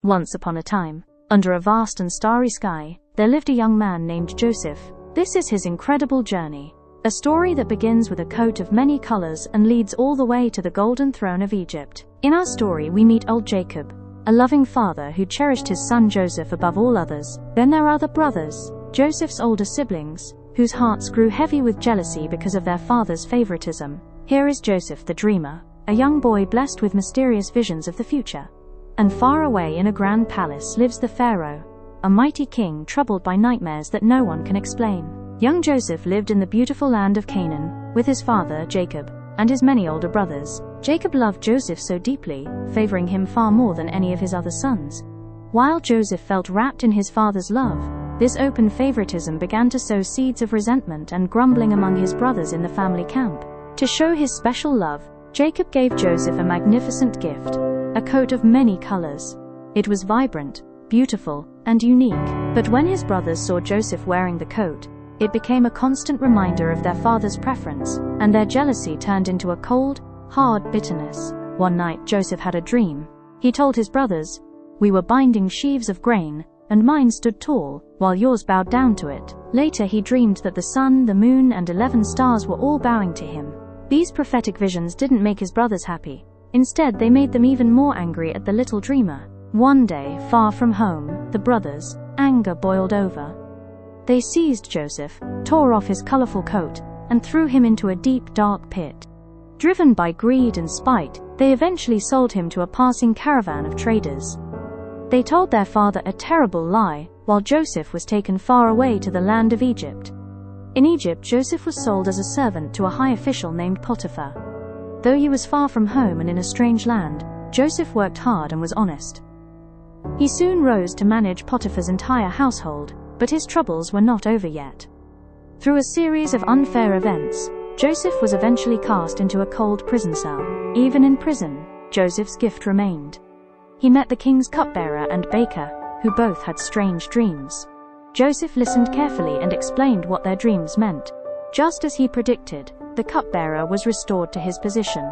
Once upon a time, under a vast and starry sky, there lived a young man named Joseph. This is his incredible journey. A story that begins with a coat of many colors and leads all the way to the golden throne of Egypt. In our story we meet old Jacob, a loving father who cherished his son Joseph above all others. Then there are the brothers, Joseph's older siblings, whose hearts grew heavy with jealousy because of their father's favoritism. Here is Joseph the dreamer, a young boy blessed with mysterious visions of the future. And far away in a grand palace lives the Pharaoh, a mighty king troubled by nightmares that no one can explain. Young Joseph lived in the beautiful land of Canaan, with his father Jacob, and his many older brothers. Jacob loved Joseph so deeply, favoring him far more than any of his other sons. While Joseph felt wrapped in his father's love, this open favoritism began to sow seeds of resentment and grumbling among his brothers in the family camp. To show his special love, Jacob gave Joseph a magnificent gift, a coat of many colors. It was vibrant, beautiful, and unique. But when his brothers saw Joseph wearing the coat, it became a constant reminder of their father's preference, and their jealousy turned into a cold, hard bitterness. One night Joseph had a dream. He told his brothers, "We were binding sheaves of grain, and mine stood tall, while yours bowed down to it." Later he dreamed that the sun, the moon, and 11 stars were all bowing to him. These prophetic visions didn't make his brothers happy. Instead, they made them even more angry at the little dreamer. One day, far from home, the brothers' anger boiled over. They seized Joseph, tore off his colorful coat, and threw him into a deep, dark pit. Driven by greed and spite, they eventually sold him to a passing caravan of traders. They told their father a terrible lie, while Joseph was taken far away to the land of Egypt. In Egypt, Joseph was sold as a servant to a high official named Potiphar. Though he was far from home and in a strange land, Joseph worked hard and was honest. He soon rose to manage Potiphar's entire household, but his troubles were not over yet. Through a series of unfair events, Joseph was eventually cast into a cold prison cell. Even in prison, Joseph's gift remained. He met the king's cupbearer and baker, who both had strange dreams. Joseph listened carefully and explained what their dreams meant. Just as he predicted, the cupbearer was restored to his position.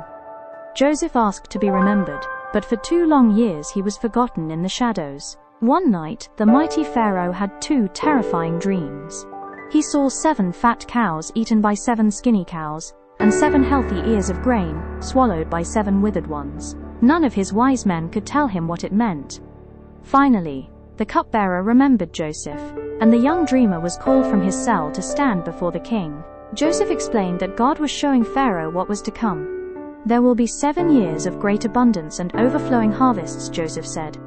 Joseph asked to be remembered, but for 2 long years he was forgotten in the shadows. One night, the mighty Pharaoh had 2 terrifying dreams. He saw 7 fat cows eaten by 7 skinny cows, and 7 healthy ears of grain swallowed by 7 withered ones. None of his wise men could tell him what it meant. Finally, the cupbearer remembered Joseph, and the young dreamer was called from his cell to stand before the king. Joseph explained that God was showing Pharaoh what was to come. "There will be 7 years of great abundance and overflowing harvests," Joseph said.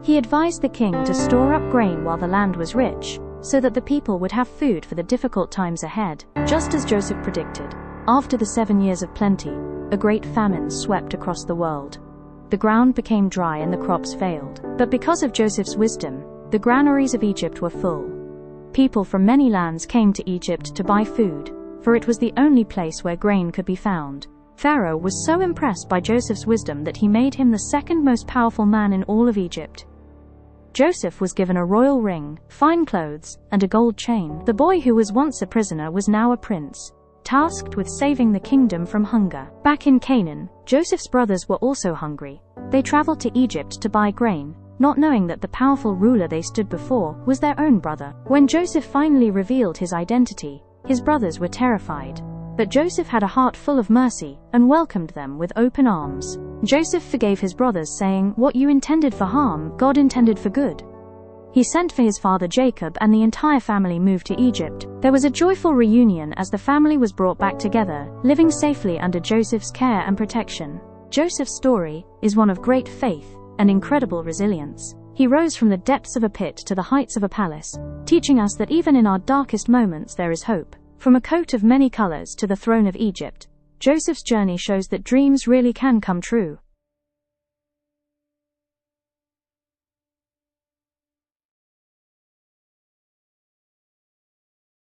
He advised the king to store up grain while the land was rich, so that the people would have food for the difficult times ahead. Just as Joseph predicted, after the 7 years of plenty, a great famine swept across the world. The ground became dry and the crops failed. But because of Joseph's wisdom, the granaries of Egypt were full. People from many lands came to Egypt to buy food, for it was the only place where grain could be found. Pharaoh was so impressed by Joseph's wisdom that he made him the 2nd most powerful man in all of Egypt. Joseph was given a royal ring, fine clothes, and a gold chain. The boy who was once a prisoner was now a prince, tasked with saving the kingdom from hunger. Back in Canaan, Joseph's brothers were also hungry. They traveled to Egypt to buy grain, not knowing that the powerful ruler they stood before was their own brother. When Joseph finally revealed his identity, his brothers were terrified. But Joseph had a heart full of mercy and welcomed them with open arms. Joseph forgave his brothers, saying, "What you intended for harm, God intended for good." He sent for his father Jacob, and the entire family moved to Egypt. There was a joyful reunion as the family was brought back together, living safely under Joseph's care and protection. Joseph's story is one of great faith and incredible resilience. He rose from the depths of a pit to the heights of a palace, teaching us that even in our darkest moments there is hope. From a coat of many colors to the throne of Egypt, Joseph's journey shows that dreams really can come true.